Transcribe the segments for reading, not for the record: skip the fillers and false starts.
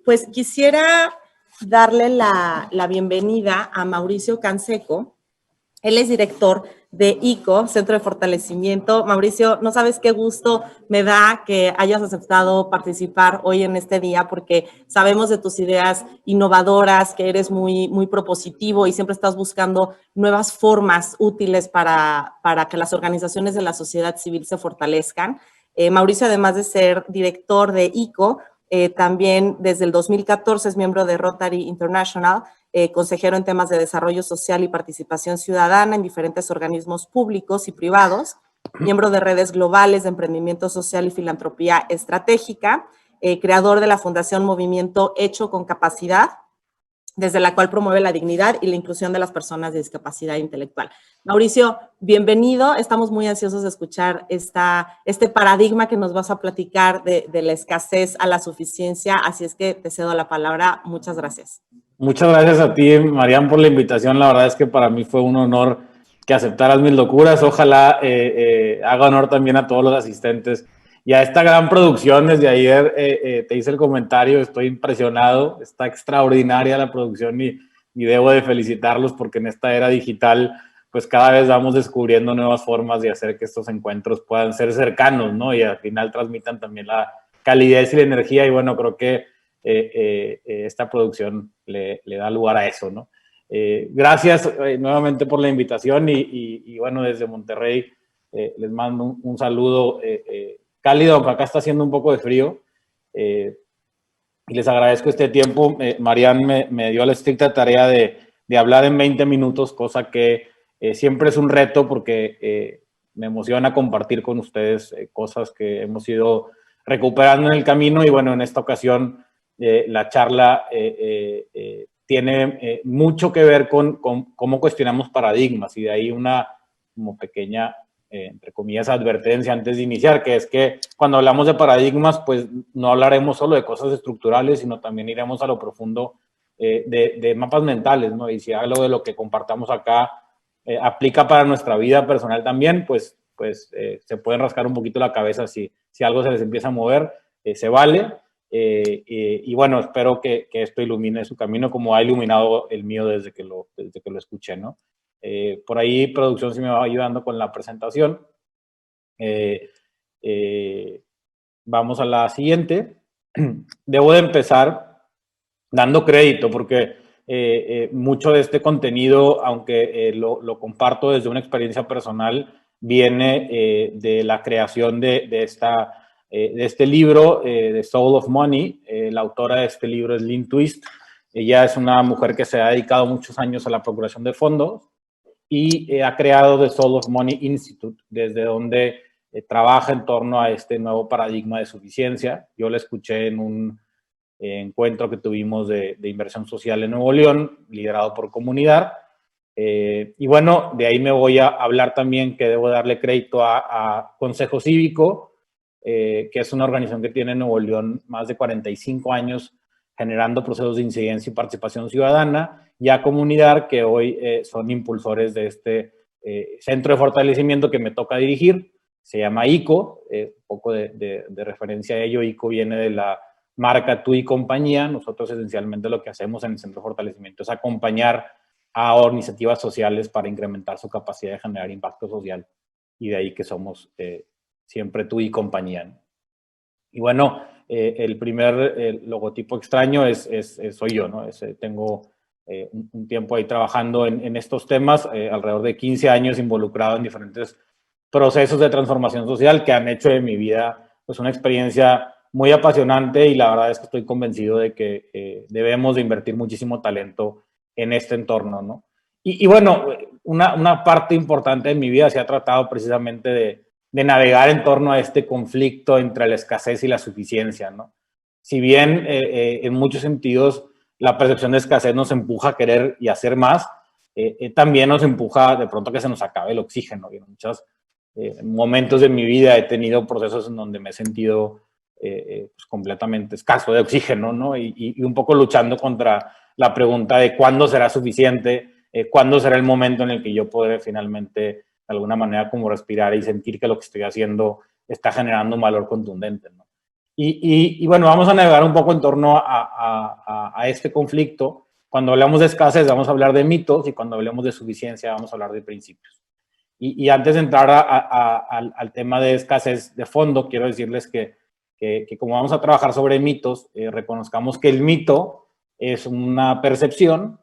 Pues quisiera darle la bienvenida a Mauricio Canseco. Él es director de ICO, Centro de Fortalecimiento. Mauricio, no sabes qué gusto me da que hayas aceptado participar hoy en este día, porque sabemos de tus ideas innovadoras, que eres muy propositivo y siempre estás buscando nuevas formas útiles para que las organizaciones de la sociedad civil se fortalezcan. Mauricio, además de ser director de ICO, también desde el 2014 es miembro de Rotary International, consejero en temas de desarrollo social y participación ciudadana en diferentes organismos públicos y privados, miembro de redes globales de emprendimiento social y filantropía estratégica, creador de la Fundación Movimiento Hecho con Capacidad, desde la cual promueve la dignidad y la inclusión de las personas de discapacidad intelectual. Mauricio, bienvenido. Estamos muy ansiosos de escuchar este paradigma que nos vas a platicar de la escasez a la suficiencia, así es que te cedo la palabra. Muchas gracias. Muchas gracias a ti, Marian, por la invitación. La verdad es que para mí fue un honor que aceptaras mis locuras. Ojalá haga honor también a todos los asistentes y a esta gran producción. Desde ayer te hice el comentario, estoy impresionado, está extraordinaria la producción y debo de felicitarlos porque en esta era digital pues cada vez vamos descubriendo nuevas formas de hacer que estos encuentros puedan ser cercanos, ¿no? Y al final transmitan también la calidez y la energía y bueno, creo que esta producción le da lugar a eso, ¿no? Gracias nuevamente por la invitación y bueno, desde Monterrey les mando un saludo cálido, aunque acá está haciendo un poco de frío. Y les agradezco este tiempo. Marian me dio la estricta tarea de hablar en 20 minutos, cosa que siempre es un reto porque me emociona compartir con ustedes cosas que hemos ido recuperando en el camino y bueno, en esta ocasión la charla tiene mucho que ver con cómo cuestionamos paradigmas y de ahí una como pequeña entre comillas, advertencia antes de iniciar, que es que cuando hablamos de paradigmas, pues no hablaremos solo de cosas estructurales, sino también iremos a lo profundo de mapas mentales, ¿no? Y si algo de lo que compartamos acá aplica para nuestra vida personal también, pues se pueden rascar un poquito la cabeza si algo se les empieza a mover, se vale. Y bueno, espero que esto ilumine su camino como ha iluminado el mío desde que lo escuché, ¿no? Por ahí producción sí me va ayudando con la presentación. Vamos a la siguiente. Debo de empezar dando crédito porque mucho de este contenido, aunque lo comparto desde una experiencia personal, viene de la creación de este libro, The Soul of Money. La autora de este libro es Lynn Twist. Ella es una mujer que se ha dedicado muchos años a la procuración de fondos y ha creado The Soul of Money Institute, desde donde trabaja en torno a este nuevo paradigma de suficiencia. Yo la escuché en un encuentro que tuvimos de inversión social en Nuevo León, liderado por Comunidad. Y bueno, de ahí me voy a hablar también que debo darle crédito a Consejo Cívico, que es una organización que tiene en Nuevo León más de 45 años generando procesos de incidencia y participación ciudadana, y a Comunidad, que hoy son impulsores de este centro de fortalecimiento que me toca dirigir. Se llama ICO, un poco de referencia a ello. ICO viene de la marca Tú y Compañía. Nosotros esencialmente lo que hacemos en el centro de fortalecimiento es acompañar a iniciativas sociales para incrementar su capacidad de generar impacto social, y de ahí que somos siempre Tú y Compañía, ¿no? Y bueno, el primer logotipo extraño soy yo, ¿no? Tengo un tiempo ahí trabajando en estos temas, alrededor de 15 años involucrado en diferentes procesos de transformación social que han hecho de mi vida pues una experiencia muy apasionante, y la verdad es que estoy convencido de que debemos de invertir muchísimo talento en este entorno, ¿no? Y bueno, una parte importante de mi vida se ha tratado precisamente de navegar en torno a este conflicto entre la escasez y la suficiencia, ¿no? Si bien en muchos sentidos la percepción de escasez nos empuja a querer y hacer más, también nos empuja de pronto a que se nos acabe el oxígeno. Y en muchos momentos de mi vida he tenido procesos en donde me he sentido pues completamente escaso de oxígeno, ¿no? Y un poco luchando contra la pregunta de cuándo será suficiente, cuándo será el momento en el que yo podré finalmente de alguna manera como respirar y sentir que lo que estoy haciendo está generando un valor contundente, ¿no? Y bueno, vamos a navegar un poco en torno a este conflicto. Cuando hablamos de escasez vamos a hablar de mitos y cuando hablemos de suficiencia vamos a hablar de principios. Y antes de entrar al tema de escasez de fondo, quiero decirles que como vamos a trabajar sobre mitos, reconozcamos que el mito es una percepción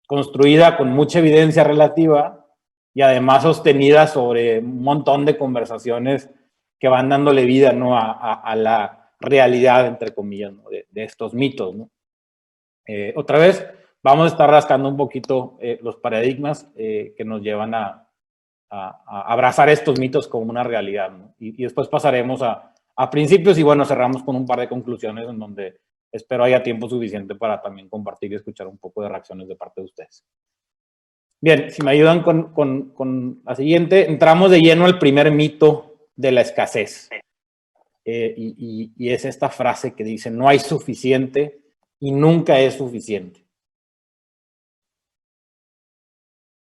construida con mucha evidencia relativa y además sostenida sobre un montón de conversaciones que van dándole vida, ¿no?, a la realidad, entre comillas, ¿no?, de estos mitos, ¿no? Otra vez, vamos a estar rascando un poquito los paradigmas que nos llevan a abrazar estos mitos como una realidad, ¿no? Y después pasaremos a principios y bueno, cerramos con un par de conclusiones en donde espero haya tiempo suficiente para también compartir y escuchar un poco de reacciones de parte de ustedes. Bien, si me ayudan con la siguiente, entramos de lleno al primer mito de la escasez. Y es esta frase que dice, no hay suficiente y nunca es suficiente.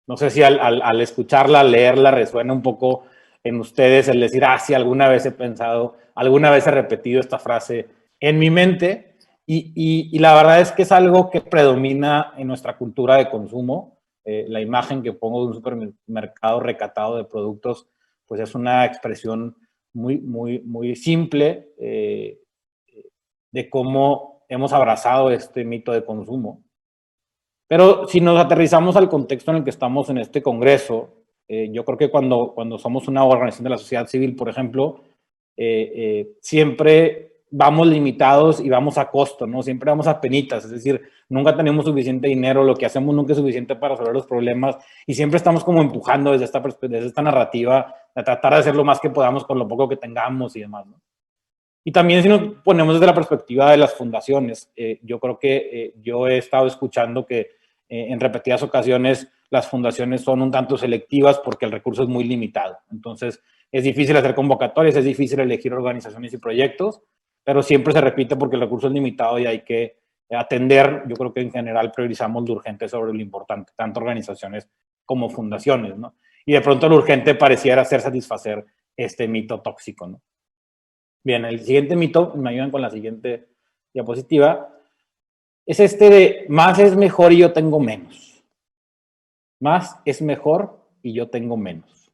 No sé si al escucharla, al leerla, resuena un poco en ustedes el decir, sí, alguna vez he pensado, alguna vez he repetido esta frase en mi mente, y la verdad es que es algo que predomina en nuestra cultura de consumo. La imagen que pongo de un supermercado recatado de productos, pues es una expresión muy simple de cómo hemos abrazado este mito de consumo. Pero si nos aterrizamos al contexto en el que estamos en este congreso, yo creo que cuando somos una organización de la sociedad civil, por ejemplo, siempre vamos limitados y vamos a costo, ¿no? Siempre vamos a penitas, es decir, nunca tenemos suficiente dinero, lo que hacemos nunca es suficiente para resolver los problemas y siempre estamos como empujando desde esta narrativa de tratar de hacer lo más que podamos con lo poco que tengamos y demás, ¿no? Y también si nos ponemos desde la perspectiva de las fundaciones, yo creo que yo he estado escuchando que en repetidas ocasiones las fundaciones son un tanto selectivas porque el recurso es muy limitado. Entonces es difícil hacer convocatorias, es difícil elegir organizaciones y proyectos, pero siempre se repite porque el recurso es limitado y hay que atender. Yo creo que en general priorizamos lo urgente sobre lo importante, tanto organizaciones como fundaciones, ¿no? Y de pronto lo urgente pareciera ser satisfacer este mito tóxico, ¿no? Bien, el siguiente mito, me ayudan con la siguiente diapositiva, es este de más es mejor y yo tengo menos. Más es mejor y yo tengo menos.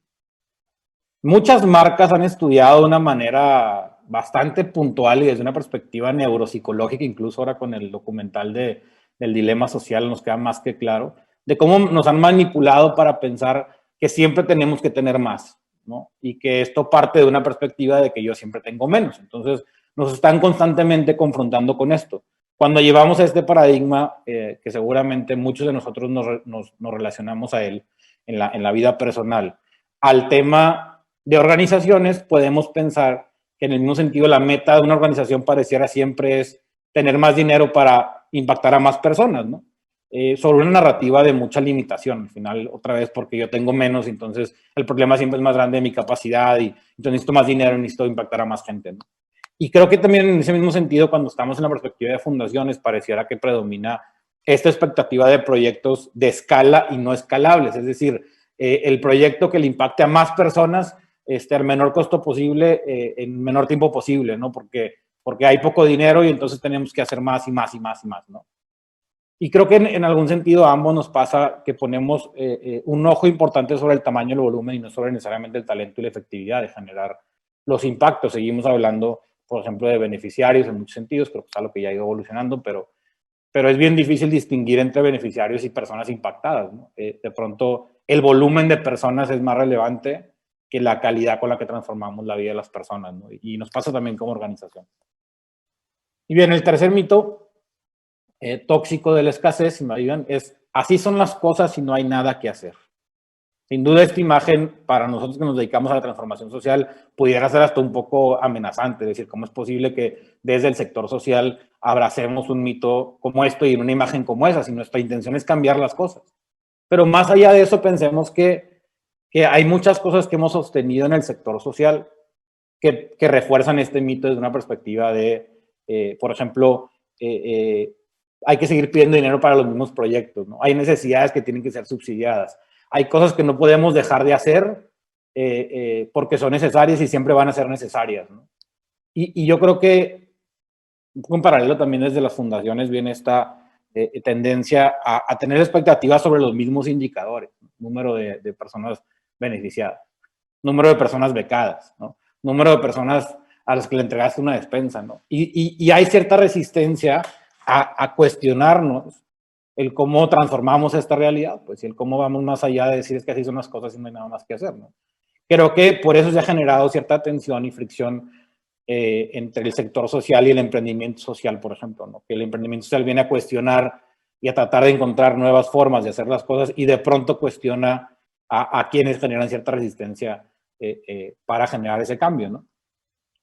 Muchas marcas han estudiado de una manera bastante puntual y desde una perspectiva neuropsicológica, incluso ahora con el documental del dilema social nos queda más que claro, de cómo nos han manipulado para pensar que siempre tenemos que tener más, ¿no? Y que esto parte de una perspectiva de que yo siempre tengo menos. Entonces, nos están constantemente confrontando con esto. Cuando llevamos a este paradigma, que seguramente muchos de nosotros nos relacionamos a él en la vida personal, al tema de organizaciones, podemos pensar que en el mismo sentido la meta de una organización pareciera siempre es tener más dinero para impactar a más personas, ¿no? Sobre una narrativa de mucha limitación. Al final, otra vez, porque yo tengo menos, entonces el problema siempre es más grande de mi capacidad y entonces necesito más dinero, necesito impactar a más gente, ¿no? Y creo que también en ese mismo sentido, cuando estamos en la perspectiva de fundaciones, pareciera que predomina esta expectativa de proyectos de escala y no escalables. Es decir, el proyecto que le impacte a más personas al menor costo posible, en menor tiempo posible, ¿no? Porque hay poco dinero y entonces tenemos que hacer más y más y más y más, ¿no? Y creo que en algún sentido a ambos nos pasa que ponemos un ojo importante sobre el tamaño y el volumen y no sobre necesariamente el talento y la efectividad de generar los impactos. Seguimos hablando, por ejemplo, de beneficiarios en muchos sentidos, creo que es algo que ya ha ido evolucionando, pero es bien difícil distinguir entre beneficiarios y personas impactadas, ¿no? De pronto, el volumen de personas es más relevante que la calidad con la que transformamos la vida de las personas, ¿no? Y nos pasa también como organización. Y bien, el tercer mito tóxico de la escasez, si me ayudan, es así son las cosas y no hay nada que hacer. Sin duda esta imagen, para nosotros que nos dedicamos a la transformación social, pudiera ser hasta un poco amenazante, es decir, ¿cómo es posible que desde el sector social abracemos un mito como esto y una imagen como esa, si nuestra intención es cambiar las cosas? Pero más allá de eso, pensemos que hay muchas cosas que hemos sostenido en el sector social que refuerzan este mito desde una perspectiva de, por ejemplo, hay que seguir pidiendo dinero para los mismos proyectos, ¿no? Hay necesidades que tienen que ser subsidiadas. Hay cosas que no podemos dejar de hacer porque son necesarias y siempre van a ser necesarias, ¿no? Y yo creo que un poco en paralelo también desde las fundaciones viene esta tendencia a tener expectativas sobre los mismos indicadores, ¿no? Número de personas beneficiadas, número de personas becadas, ¿no? Número de personas a las que le entregaste una despensa, ¿no? Y hay cierta resistencia a cuestionarnos el cómo transformamos esta realidad, pues, y el cómo vamos más allá de decir es que así son las cosas y no hay nada más que hacer, ¿no? Creo que por eso se ha generado cierta tensión y fricción entre el sector social y el emprendimiento social, por ejemplo, ¿no? Que el emprendimiento social viene a cuestionar y a tratar de encontrar nuevas formas de hacer las cosas y de pronto cuestiona a quienes generan cierta resistencia para generar ese cambio, ¿no?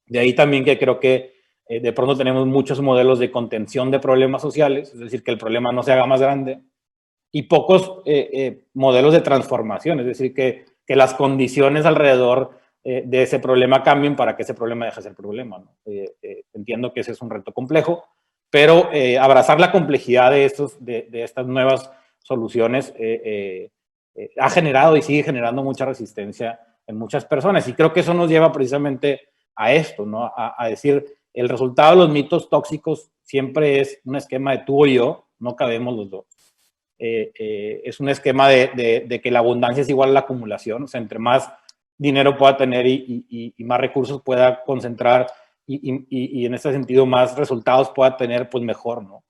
De ahí también que creo que de pronto tenemos muchos modelos de contención de problemas sociales, es decir, que el problema no se haga más grande, y pocos modelos de transformación, es decir, que las condiciones alrededor de ese problema cambien para que ese problema deje de ser problema, ¿no? Entiendo que ese es un reto complejo, pero abrazar la complejidad de estas nuevas soluciones ha generado y sigue generando mucha resistencia en muchas personas. Y creo que eso nos lleva precisamente a esto, ¿no? A decir, el resultado de los mitos tóxicos siempre es un esquema de tú o yo, no cabemos los dos. Es un esquema de que la abundancia es igual a la acumulación, o sea, entre más dinero pueda tener y más recursos pueda concentrar y en ese sentido más resultados pueda tener, pues mejor, ¿no?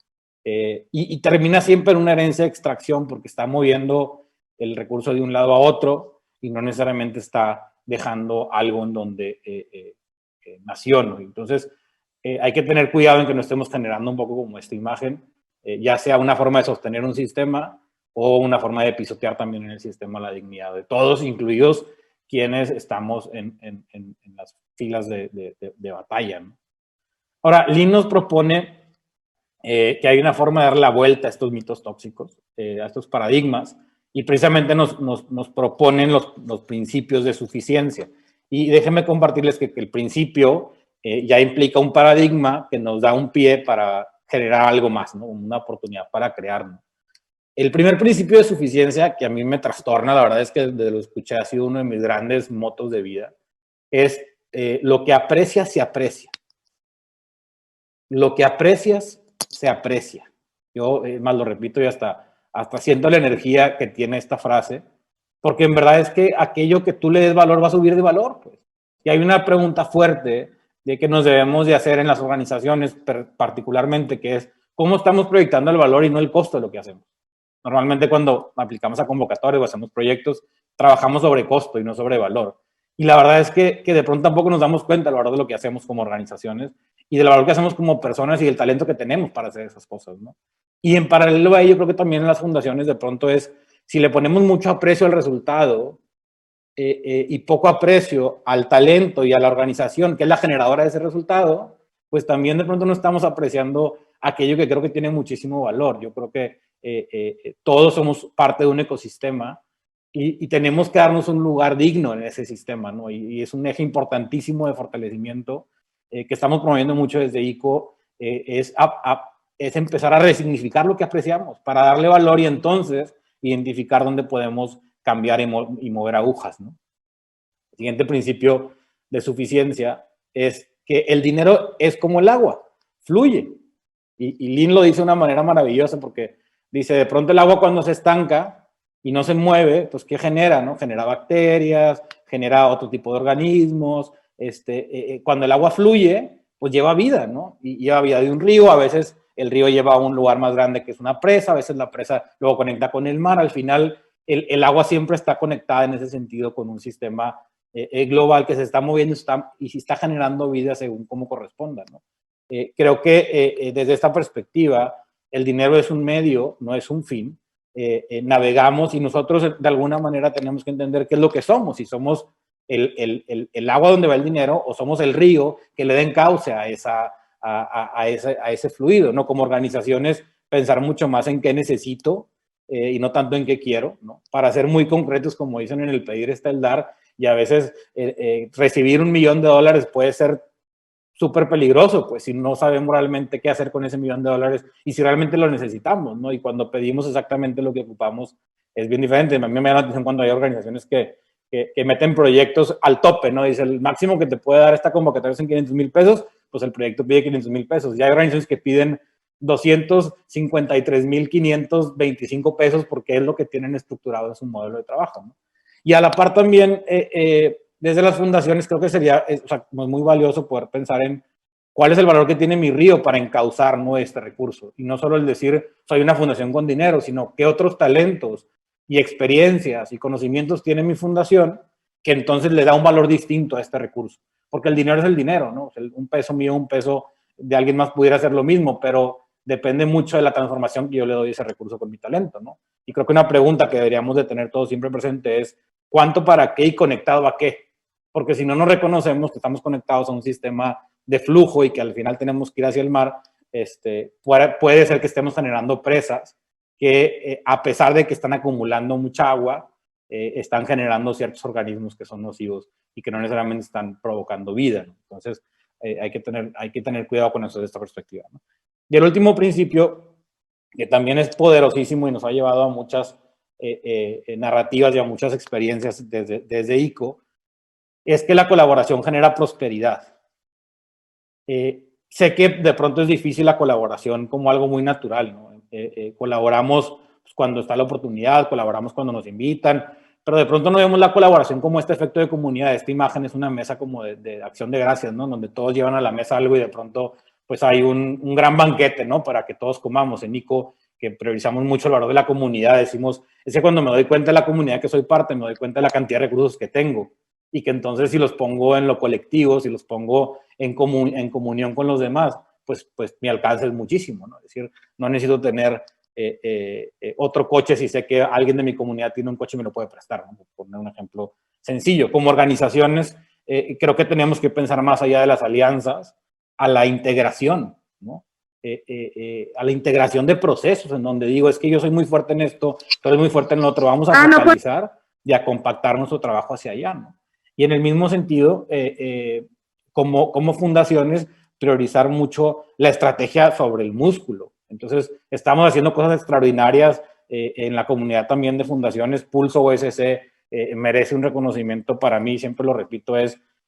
Y termina siempre en una herencia de extracción porque está moviendo el recurso de un lado a otro y no necesariamente está dejando algo en donde nació, ¿no? Entonces, hay que tener cuidado en que no estemos generando un poco como esta imagen, ya sea una forma de sostener un sistema o una forma de pisotear también en el sistema la dignidad de todos, incluidos quienes estamos en las filas de batalla, ¿no? Ahora, Lynn nos propone que hay una forma de dar la vuelta a estos mitos tóxicos, a estos paradigmas, y precisamente nos proponen los principios de suficiencia. Y déjenme compartirles que el principio ya implica un paradigma que nos da un pie para generar algo más, ¿no? Una oportunidad para crearnos. El primer principio de suficiencia, que a mí me trastorna, la verdad es que desde lo escuché ha sido uno de mis grandes motos de vida, es lo que aprecias se aprecia. Lo que aprecias se aprecia. Yo más lo repito y hasta siento la energía que tiene esta frase, porque en verdad es que aquello que tú le des valor va a subir de valor, pues. Y hay una pregunta fuerte de que nos debemos de hacer en las organizaciones particularmente, que es cómo estamos proyectando el valor y no el costo de lo que hacemos. Normalmente cuando aplicamos a convocatorias o hacemos proyectos, trabajamos sobre costo y no sobre valor. Y la verdad es que de pronto tampoco nos damos cuenta del valor de lo que hacemos como organizaciones y del valor que hacemos como personas y del talento que tenemos para hacer esas cosas, ¿no? Y en paralelo a ello, creo que también en las fundaciones de pronto es, si le ponemos mucho aprecio al resultado y poco aprecio al talento y a la organización, que es la generadora de ese resultado, pues también de pronto no estamos apreciando aquello que creo que tiene muchísimo valor. Yo creo que todos somos parte de un ecosistema y tenemos que darnos un lugar digno en ese sistema, ¿no? Y es un eje importantísimo de fortalecimiento que estamos promoviendo mucho desde ICO, es empezar a resignificar lo que apreciamos para darle valor y entonces identificar dónde podemos cambiar y mover agujas, ¿no? El siguiente principio de suficiencia es que el dinero es como el agua, fluye. Y Lynn lo dice de una manera maravillosa porque dice, de pronto el agua cuando se estanca y no se mueve, pues ¿qué genera? ¿No? Genera bacterias, genera otro tipo de organismos. Cuando el agua fluye, pues lleva vida, ¿no? Y lleva vida de un río, a veces el río lleva a un lugar más grande que es una presa, a veces la presa luego conecta con el mar, al final el agua siempre está conectada en ese sentido con un sistema global que se está moviendo y si está generando vida según cómo corresponda, ¿no? Creo que desde esta perspectiva, el dinero es un medio, no es un fin. Navegamos y nosotros de alguna manera tenemos que entender qué es lo que somos, si somos el agua donde va el dinero o somos el río que le den cauce a ese fluido, ¿no? Como organizaciones, pensar mucho más en qué necesito y no tanto en qué quiero, ¿no? Para ser muy concretos, como dicen en el pedir está el dar, y a veces recibir $1.000.000 puede ser súper peligroso, pues si no sabemos realmente qué hacer con ese $1.000.000 y si realmente lo necesitamos, ¿no? Y cuando pedimos exactamente lo que ocupamos es bien diferente. A mí me da la atención cuando hay organizaciones que que meten proyectos al tope, ¿no? Dice, el máximo que te puede dar esta convocatoria son 500,000 pesos, pues el proyecto pide 500,000 pesos. Ya hay organizaciones que piden 253,525 pesos porque es lo que tienen estructurado en su modelo de trabajo, ¿no? Y a la par también, desde las fundaciones, creo que sería o sea, muy valioso poder pensar en cuál es el valor que tiene mi río para encauzar, ¿no?, este recurso. Y no solo el decir, soy una fundación con dinero, sino qué otros talentos y experiencias y conocimientos tiene mi fundación que entonces le da un valor distinto a este recurso. Porque el dinero es el dinero, ¿no? O sea, un peso mío, un peso de alguien más pudiera ser lo mismo, pero depende mucho de la transformación que yo le doy a ese recurso con mi talento, ¿no? Y creo que una pregunta que deberíamos de tener todos siempre presente es ¿cuánto para qué y conectado a qué? Porque si no nos reconocemos que estamos conectados a un sistema de flujo y que al final tenemos que ir hacia el mar, puede ser que estemos generando presas que a pesar de que están acumulando mucha agua, están generando ciertos organismos que son nocivos y que no necesariamente están provocando vida, ¿no? Entonces, hay que tener cuidado con eso de esta perspectiva, ¿no? Y el último principio, que también es poderosísimo y nos ha llevado a muchas narrativas y a muchas experiencias desde ICO, es que la colaboración genera prosperidad. Sé que de pronto es difícil la colaboración como algo muy natural, ¿no? Colaboramos pues, cuando está la oportunidad, colaboramos cuando nos invitan, pero de pronto no vemos la colaboración como este efecto de comunidad. Esta imagen es una mesa como de acción de gracias, ¿no? Donde todos llevan a la mesa algo y de pronto pues hay un gran banquete, ¿no? Para que todos comamos. En ICO, que priorizamos mucho el valor de la comunidad, decimos, es que cuando me doy cuenta de la comunidad que soy parte, me doy cuenta de la cantidad de recursos que tengo y que entonces si los pongo en lo colectivo, si los pongo en comunión con los demás, pues mi alcance es muchísimo, ¿no? Es decir, no necesito tener otro coche si sé que alguien de mi comunidad tiene un coche y me lo puede prestar, ¿no? Por poner un ejemplo sencillo. Como organizaciones, creo que tenemos que pensar más allá de las alianzas, a la integración, ¿no? A la integración de procesos, en donde digo, es que yo soy muy fuerte en esto, tú eres muy fuerte en lo otro, vamos a focalizar y a compactar nuestro trabajo hacia allá, ¿no? Y en el mismo sentido, como fundaciones, priorizar mucho la estrategia sobre el músculo. Entonces, estamos haciendo cosas extraordinarias en la comunidad también de fundaciones. Pulso OSC merece un reconocimiento para mí, siempre lo repito,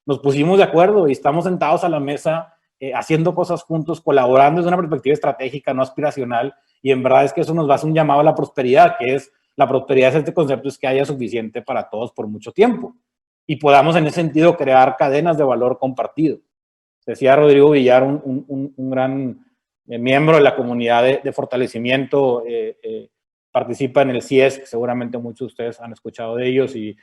nos pusimos de acuerdo y estamos sentados a la mesa haciendo cosas juntos, colaborando desde una perspectiva estratégica, no aspiracional, y en verdad es que eso nos va a hacer un llamado a la prosperidad, que es, la prosperidad es este concepto, es que haya suficiente para todos por mucho tiempo, y podamos en ese sentido crear cadenas de valor compartido. Decía Rodrigo Villar, un gran miembro de la comunidad de fortalecimiento, participa en el CIES, que seguramente muchos de ustedes han escuchado de ellos, y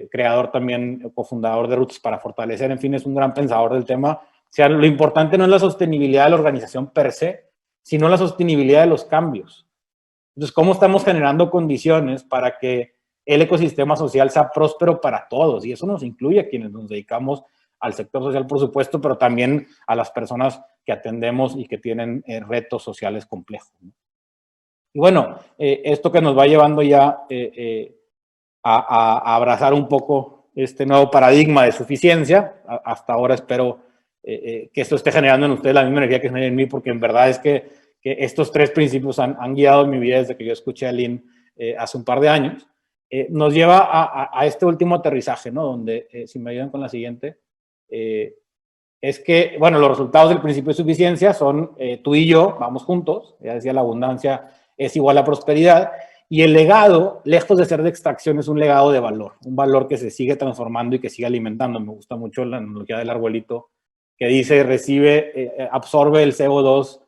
creador también, cofundador de Rutas para Fortalecer, en fin, es un gran pensador del tema. O sea, lo importante no es la sostenibilidad de la organización per se, sino la sostenibilidad de los cambios. Entonces, ¿cómo estamos generando condiciones para que el ecosistema social sea próspero para todos? Y eso nos incluye a quienes nos dedicamos al sector social, por supuesto, pero también a las personas que atendemos y que tienen retos sociales complejos, ¿no? Y bueno, esto que nos va llevando ya a abrazar un poco este nuevo paradigma de suficiencia. Hasta ahora espero que esto esté generando en ustedes la misma energía que genera en mí, porque en verdad es que estos tres principios han guiado mi vida desde que yo escuché a Lynn hace un par de años. Nos lleva a este último aterrizaje, ¿no? Donde, si me ayudan con la siguiente, es que, bueno, los resultados del principio de suficiencia son tú y yo, vamos juntos, ya decía, la abundancia es igual a prosperidad, y el legado, lejos de ser de extracción, es un legado de valor, un valor que se sigue transformando y que sigue alimentando. Me gusta mucho la analogía del arbolito, que dice, absorbe el CO2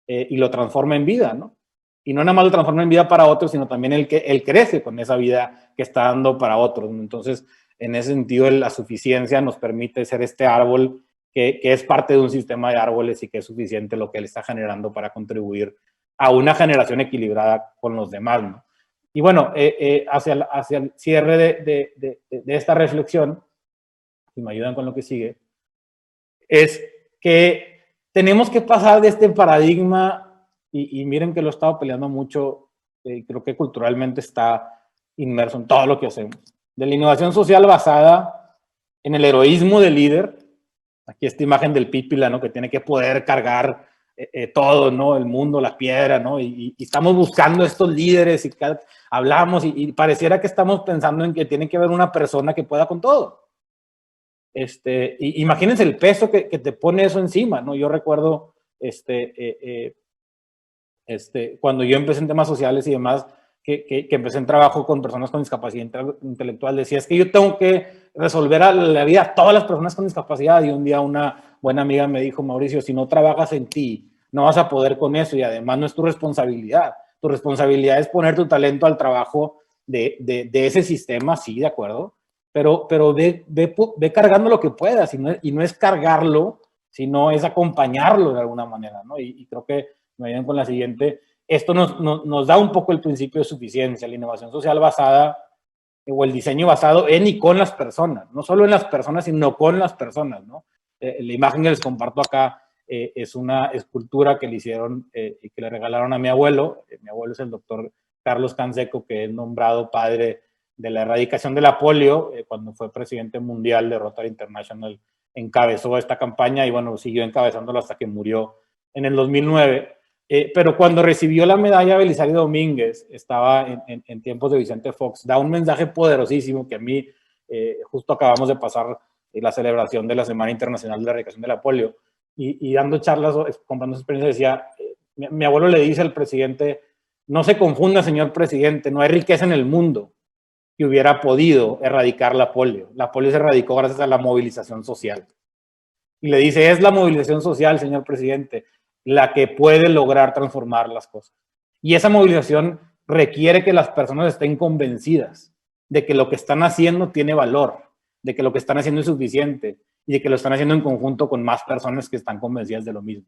y lo transforma en vida, ¿no? Y no nada más lo transforma en vida para otros, sino también él crece con esa vida que está dando para otros, ¿no? Entonces, en ese sentido, la suficiencia nos permite ser este árbol que es parte de un sistema de árboles y que es suficiente lo que él está generando para contribuir a una generación equilibrada con los demás, ¿no? Y bueno, hacia el cierre de esta reflexión, si me ayudan con lo que sigue, es que tenemos que pasar de este paradigma, y miren que lo he estado peleando mucho, creo que culturalmente está inmerso en todo lo que hacemos, de la innovación social basada en el heroísmo del líder. Aquí esta imagen del pípila, ¿no? Que tiene que poder cargar todo, ¿no? El mundo, la piedra, ¿no? Y estamos buscando estos líderes y hablamos y pareciera que estamos pensando en que tiene que haber una persona que pueda con todo. Imagínense el peso que te pone eso encima, ¿no? Yo recuerdo, cuando yo empecé en temas sociales y demás, que empecé en trabajo con personas con discapacidad intelectual, decía, es que yo tengo que resolver la vida a todas las personas con discapacidad. Y un día una buena amiga me dijo, Mauricio, si no trabajas en ti, no vas a poder con eso, y además no es tu responsabilidad. Tu responsabilidad es poner tu talento al trabajo de ese sistema, sí, de acuerdo, pero ve cargando lo que puedas, y no es cargarlo, sino es acompañarlo de alguna manera, ¿no? Y creo que me ayudan con la siguiente. Esto nos da un poco el principio de suficiencia, la innovación social basada o el diseño basado en y con las personas, no solo en las personas, sino con las personas, ¿no? La imagen que les comparto acá es una escultura que le hicieron y que le regalaron a mi abuelo. Mi abuelo es el doctor Carlos Canseco, que es nombrado padre de la erradicación de la polio, cuando fue presidente mundial de Rotary International, encabezó esta campaña y bueno, siguió encabezándolo hasta que murió en el 2009. Pero cuando recibió la medalla Belisario Domínguez, estaba en tiempos de Vicente Fox, da un mensaje poderosísimo que a mí, justo acabamos de pasar la celebración de la Semana Internacional de la Erradicación de la Polio, y dando charlas, comprando su experiencia, decía, mi abuelo le dice al presidente, no se confunda, señor presidente, no hay riqueza en el mundo que hubiera podido erradicar la polio. La polio se erradicó gracias a la movilización social. Y le dice, es la movilización social, señor presidente, la que puede lograr transformar las cosas. Y esa movilización requiere que las personas estén convencidas de que lo que están haciendo tiene valor, de que lo que están haciendo es suficiente y de que lo están haciendo en conjunto con más personas que están convencidas de lo mismo.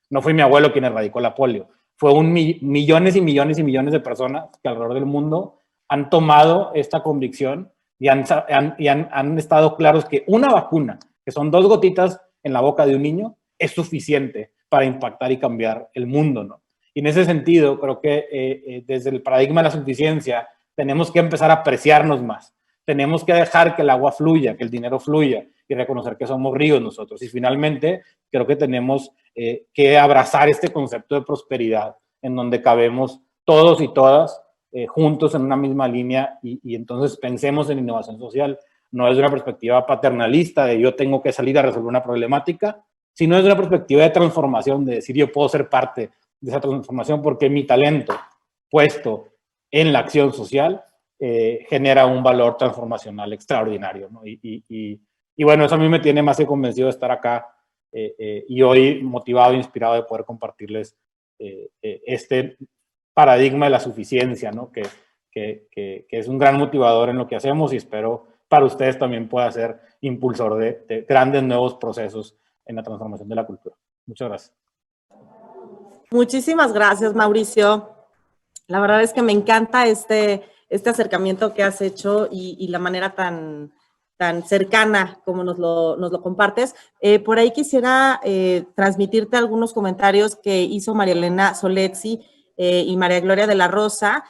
No fue mi abuelo quien erradicó la polio, fue millones y millones y millones de personas que alrededor del mundo han tomado esta convicción y han estado claros que una vacuna, que son 2 gotitas en la boca de un niño, es suficiente para impactar y cambiar el mundo, ¿no? Y en ese sentido, creo que desde el paradigma de la suficiencia, tenemos que empezar a apreciarnos más. Tenemos que dejar que el agua fluya, que el dinero fluya y reconocer que somos ríos nosotros. Y finalmente, creo que tenemos que abrazar este concepto de prosperidad, en donde cabemos todos y todas juntos en una misma línea y entonces pensemos en innovación social. No es de una perspectiva paternalista de yo tengo que salir a resolver una problemática, sino es de una perspectiva de transformación, de decir yo puedo ser parte de esa transformación porque mi talento puesto en la acción social genera un valor transformacional extraordinario, ¿no? Y bueno, eso a mí me tiene más que convencido de estar acá y hoy motivado e inspirado de poder compartirles este paradigma de la suficiencia, ¿no? Que es un gran motivador en lo que hacemos y espero para ustedes también pueda ser impulsor de grandes nuevos procesos en la transformación de la cultura. Muchas gracias. Muchísimas gracias, Mauricio. La verdad es que me encanta este acercamiento que has hecho y la manera tan cercana como nos lo compartes. Por ahí quisiera transmitirte algunos comentarios que hizo María Elena Soletzi y María Gloria de la Rosa.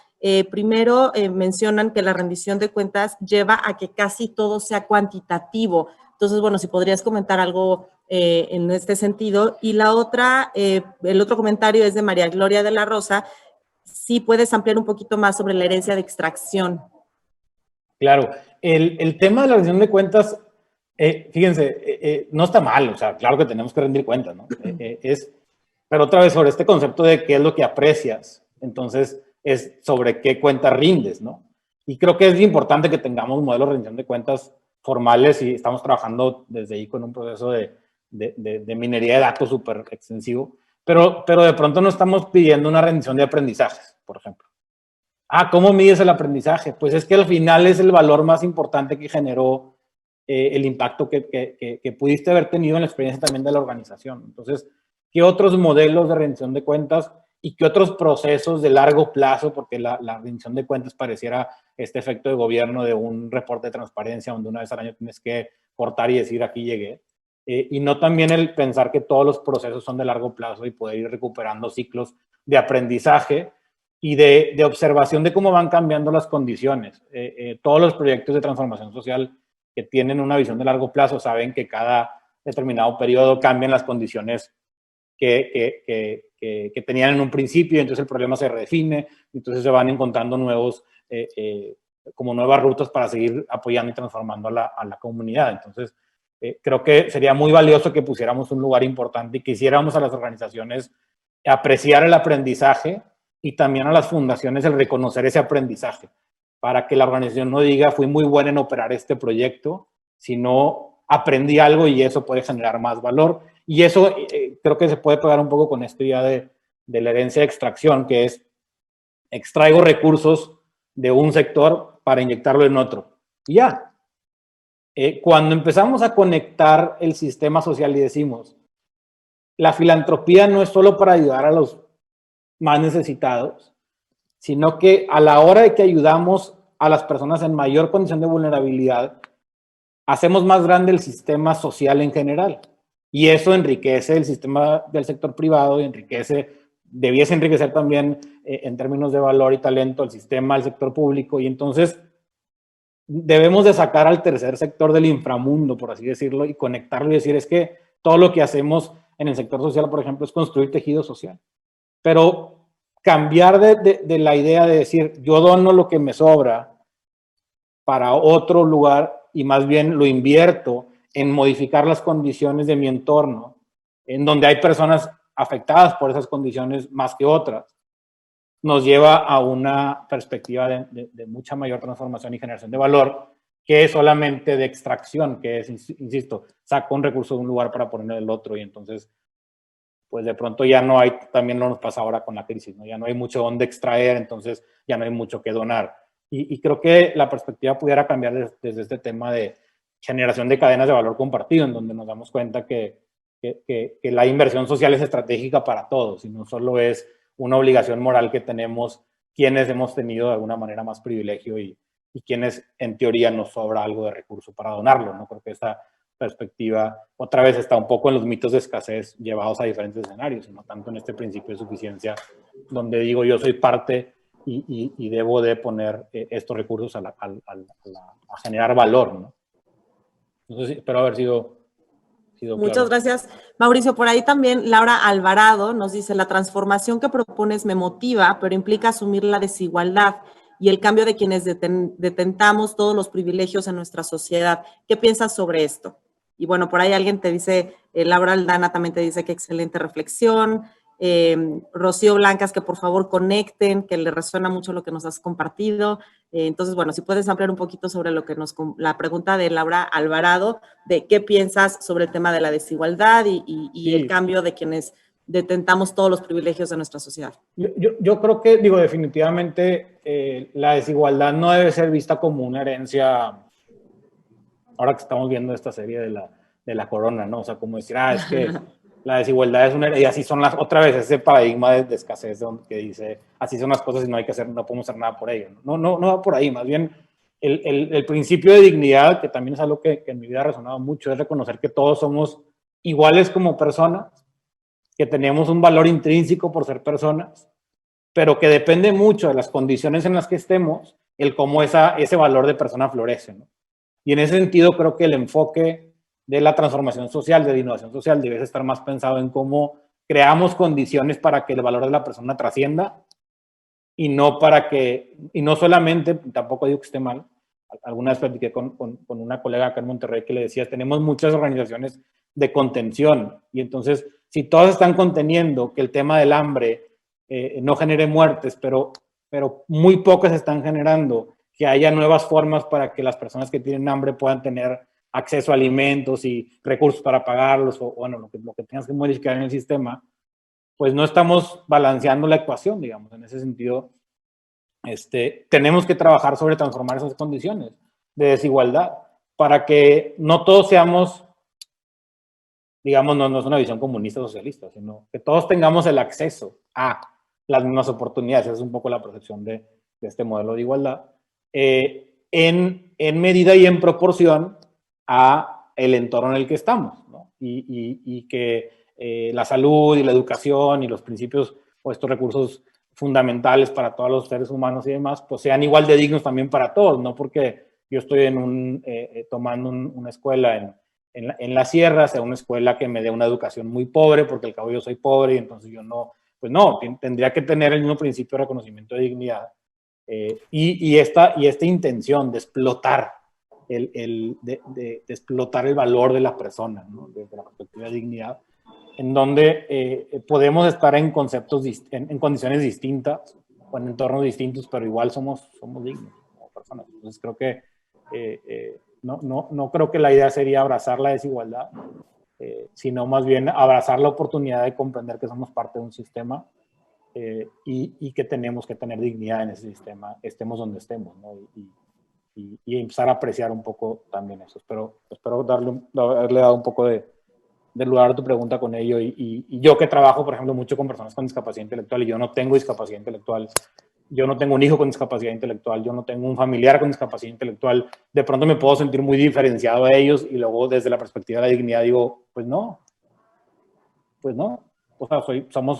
Primero mencionan que la rendición de cuentas lleva a que casi todo sea cuantitativo. Entonces, bueno, si podrías comentar algo en este sentido. Y la otra, el otro comentario es de María Gloria de la Rosa. Sí, puedes ampliar un poquito más sobre la herencia de extracción. Claro, el tema de la rendición de cuentas, fíjense, no está mal, o sea, claro que tenemos que rendir cuentas, ¿no? Pero otra vez sobre este concepto de qué es lo que aprecias, entonces es sobre qué cuentas rindes, ¿no? Y creo que es importante que tengamos modelos de rendición de cuentas formales y estamos trabajando desde ahí con un proceso de minería de datos súper extensivo, pero de pronto no estamos pidiendo una rendición de aprendizajes, por ejemplo. ¿Cómo mides el aprendizaje? Pues es que al final es el valor más importante que generó el impacto que pudiste haber tenido en la experiencia también de la organización. Entonces, ¿qué otros modelos de rendición de cuentas y qué otros procesos de largo plazo? Porque la rendición de cuentas pareciera este efecto de gobierno de un reporte de transparencia donde una vez al año tienes que cortar y decir aquí llegué. Y no también el pensar que todos los procesos son de largo plazo y poder ir recuperando ciclos de aprendizaje y de observación de cómo van cambiando las condiciones. Todos los proyectos de transformación social que tienen una visión de largo plazo saben que cada determinado periodo cambian las condiciones que tenían en un principio, y entonces el problema se redefine, entonces se van encontrando como nuevas rutas para seguir apoyando y transformando a la comunidad. Entonces, creo que sería muy valioso que pusiéramos un lugar importante y que hiciéramos a las organizaciones apreciar el aprendizaje y también a las fundaciones el reconocer ese aprendizaje, para que la organización no diga fui muy buena en operar este proyecto, sino aprendí algo y eso puede generar más valor. Y eso creo que se puede pegar un poco con esta idea de la herencia de extracción, que es extraigo recursos de un sector para inyectarlo en otro. Y ya. Cuando empezamos a conectar el sistema social y decimos, la filantropía no es solo para ayudar a los más necesitados, sino que a la hora de que ayudamos a las personas en mayor condición de vulnerabilidad, hacemos más grande el sistema social en general. Y eso enriquece el sistema del sector privado y debiese enriquecer también en términos de valor y talento el sistema del sector público. Y entonces debemos de sacar al tercer sector del inframundo, por así decirlo, y conectarlo y decir, es que todo lo que hacemos en el sector social, por ejemplo, es construir tejido social. Pero cambiar de la idea de decir, yo dono lo que me sobra para otro lugar y más bien lo invierto en modificar las condiciones de mi entorno, en donde hay personas afectadas por esas condiciones más que otras, nos lleva a una perspectiva de mucha mayor transformación y generación de valor que es solamente de extracción, que es, insisto, saco un recurso de un lugar para ponerlo en el otro y entonces, pues de pronto ya no hay, también no nos pasa ahora con la crisis, ¿no? Ya no hay mucho donde extraer, entonces ya no hay mucho que donar. Y creo que la perspectiva pudiera cambiar desde este tema de generación de cadenas de valor compartido, en donde nos damos cuenta que la inversión social es estratégica para todos y no solo es una obligación moral que tenemos quienes hemos tenido de alguna manera más privilegio y quienes en teoría nos sobra algo de recurso para donarlo, ¿no? Creo que esta perspectiva otra vez está un poco en los mitos de escasez llevados a diferentes escenarios, no tanto en este principio de suficiencia, donde digo yo soy parte y debo de poner estos recursos a generar valor, ¿no? Entonces, espero haber sido Muchas gracias, Mauricio. Por ahí también Laura Alvarado nos dice, la transformación que propones me motiva, pero implica asumir la desigualdad y el cambio de quienes detentamos todos los privilegios en nuestra sociedad. ¿Qué piensas sobre esto? Y bueno, por ahí alguien te dice, Laura Aldana también te dice que excelente reflexión. Rocío Blancas, que por favor conecten, que le resuena mucho lo que nos has compartido. Entonces, bueno, si puedes ampliar un poquito sobre la pregunta de Laura Alvarado, de qué piensas sobre el tema de la desigualdad y el cambio de quienes detentamos todos los privilegios de nuestra sociedad. Yo creo que, digo, definitivamente la desigualdad no debe ser vista como una herencia, ahora que estamos viendo esta serie de la corona, ¿no? O sea, como decir, es que la desigualdad es una herencia, y así son otra vez, ese paradigma de escasez que dice, así son las cosas y no podemos hacer nada por ello. No va por ahí, más bien el principio de dignidad, que también es algo que en mi vida ha resonado mucho, es reconocer que todos somos iguales como personas, que tenemos un valor intrínseco por ser personas, pero que depende mucho de las condiciones en las que estemos, el cómo ese valor de persona florece, ¿no? Y en ese sentido creo que el enfoque de la transformación social, de la innovación social, debe estar más pensado en cómo creamos condiciones para que el valor de la persona trascienda y no solamente, tampoco digo que esté mal, alguna vez platiqué con una colega acá en Monterrey que le decía, tenemos muchas organizaciones de contención y entonces si todas están conteniendo que el tema del hambre no genere muertes, pero muy pocas están generando que haya nuevas formas para que las personas que tienen hambre puedan tener acceso a alimentos y recursos para pagarlos, o bueno, lo que tengas que modificar en el sistema, pues no estamos balanceando la ecuación, digamos. En ese sentido, tenemos que trabajar sobre transformar esas condiciones de desigualdad para que no todos seamos, digamos, no es una visión comunista o socialista, sino que todos tengamos el acceso a las mismas oportunidades. Esa es un poco la percepción de este modelo de igualdad, en medida y en proporción a el entorno en el que estamos, ¿no? Y que la salud y la educación y los principios o estos recursos fundamentales para todos los seres humanos y demás, pues sean igual de dignos también para todos, no porque yo estoy tomando una escuela en la sierra, sea una escuela que me dé una educación muy pobre, porque al cabo yo soy pobre y entonces yo no, pues no, tendría que tener el mismo principio de reconocimiento de dignidad. Y esta intención de explotar de explotar el valor de la persona, ¿no? Desde la perspectiva de dignidad, en donde podemos estar en conceptos, en condiciones distintas o en entornos distintos, pero igual somos dignos como personas. Entonces creo que no creo que la idea sería abrazar la desigualdad, sino más bien abrazar la oportunidad de comprender que somos parte de un sistema y que tenemos que tener dignidad en ese sistema, estemos donde estemos, ¿no? Y empezar a apreciar un poco también eso. Espero haberle dado un poco de lugar a tu pregunta con ello. Y yo que trabajo, por ejemplo, mucho con personas con discapacidad intelectual, y yo no tengo discapacidad intelectual, yo no tengo un hijo con discapacidad intelectual, yo no tengo un familiar con discapacidad intelectual, de pronto me puedo sentir muy diferenciado a ellos, y luego desde la perspectiva de la dignidad digo, pues no. O sea,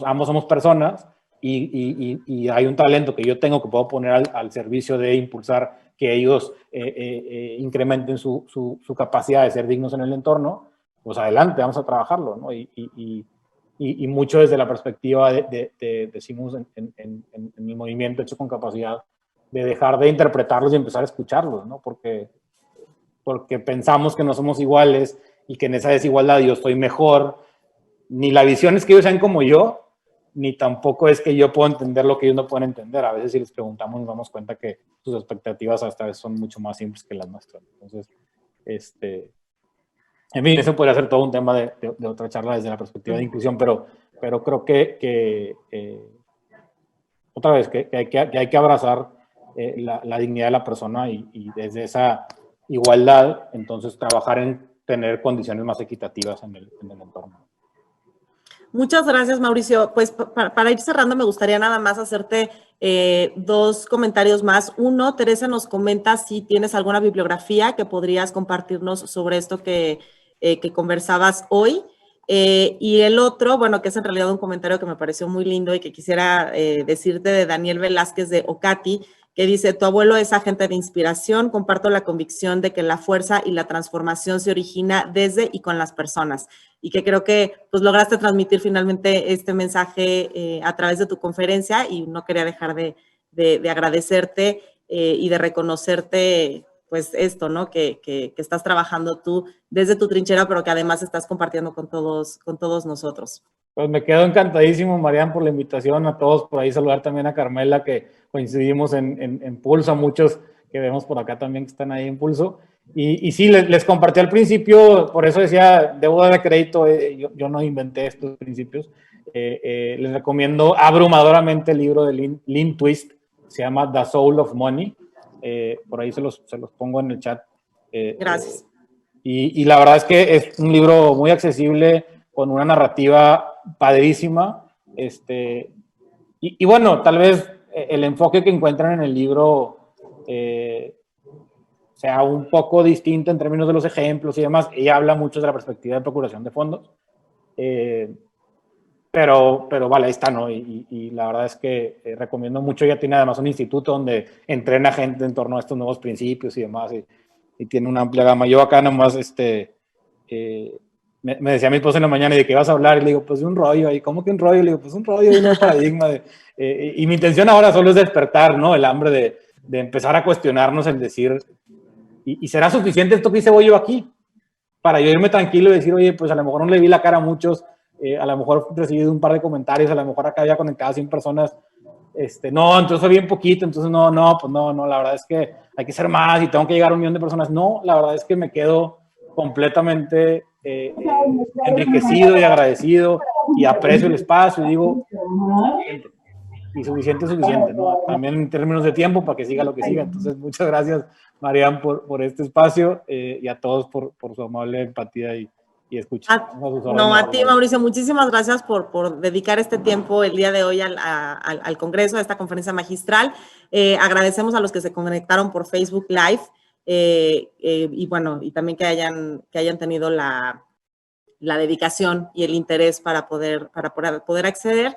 ambos somos personas, y hay un talento que yo tengo que puedo poner al servicio de impulsar que ellos incrementen su capacidad de ser dignos en el entorno. Pues adelante, vamos a trabajarlo, ¿no? Y mucho desde la perspectiva decimos en el movimiento Hecho con Capacidad, de dejar de interpretarlos y empezar a escucharlos, ¿no? Porque pensamos que no somos iguales y que en esa desigualdad yo estoy mejor. Ni la visión es que ellos sean como yo, ni tampoco es que yo pueda entender lo que ellos no pueden entender. A veces si les preguntamos nos damos cuenta que sus expectativas hasta veces son mucho más simples que las nuestras. Entonces, en fin, eso podría ser todo un tema de otra charla desde la perspectiva de inclusión, pero creo que otra vez, que hay que abrazar la dignidad de la persona y desde esa igualdad, entonces trabajar en tener condiciones más equitativas en el entorno. Muchas gracias, Mauricio. Pues para ir cerrando, me gustaría nada más hacerte dos comentarios más. Uno, Teresa nos comenta si tienes alguna bibliografía que podrías compartirnos sobre esto que conversabas hoy. Y el otro, bueno, que es en realidad un comentario que me pareció muy lindo y que quisiera decirte, de Daniel Velázquez de Ocati, que dice: tu abuelo es agente de inspiración, comparto la convicción de que la fuerza y la transformación se origina desde y con las personas, y que creo que pues lograste transmitir finalmente este mensaje a través de tu conferencia, y no quería dejar de agradecerte y de reconocerte pues esto, ¿no? Que estás trabajando tú desde tu trinchera, pero que además estás compartiendo con todos nosotros. Pues me quedo encantadísimo, Marian, por la invitación, a todos. Por ahí saludar también a Carmela, que coincidimos en Pulso, a muchos que vemos por acá también que están ahí en Pulso. Y sí, les compartí al principio, por eso decía, debo dar crédito, yo no inventé estos principios. Les recomiendo abrumadoramente el libro de Lynn Twist, se llama The Soul of Money. Por ahí se los pongo en el chat. Gracias. Y la verdad es que es un libro muy accesible, con una narrativa padrísima. Y bueno, tal vez el enfoque que encuentran en el libro sea un poco distinto en términos de los ejemplos y demás. Ella habla mucho de la perspectiva de procuración de fondos. Pero vale, ahí está, ¿no? Y la verdad es que recomiendo mucho. Ella tiene además un instituto donde entrena gente en torno a estos nuevos principios y demás. Y tiene una amplia gama. Yo acá nomás, me decía mi esposa en la mañana, de qué vas a hablar, y le digo, pues de un rollo ahí. ¿Cómo que un rollo? Le digo, pues un rollo de un nuevo paradigma. Y mi intención ahora solo es despertar, ¿no? El hambre de empezar a cuestionarnos, el decir, ¿y será suficiente esto que hice yo aquí? Para yo irme tranquilo y decir, oye, pues a lo mejor no le vi la cara a muchos, a lo mejor recibí un par de comentarios, a lo mejor acá había conectado 100 personas. No, entonces fue bien poquito, entonces no, la verdad es que hay que ser más y tengo que llegar a 1 millón de personas. No, la verdad es que me quedo completamente enriquecido y agradecido, y aprecio el espacio y digo, suficiente, ¿no? También en términos de tiempo, para que siga lo que siga. Entonces, muchas gracias, Marian, por este espacio, y a todos por su amable empatía y escucha. A ti, Mauricio, muchísimas gracias por dedicar este tiempo el día de hoy al Congreso, a esta conferencia magistral. Agradecemos a los que se conectaron por Facebook Live, y bueno, y también que hayan tenido la dedicación y el interés para poder acceder.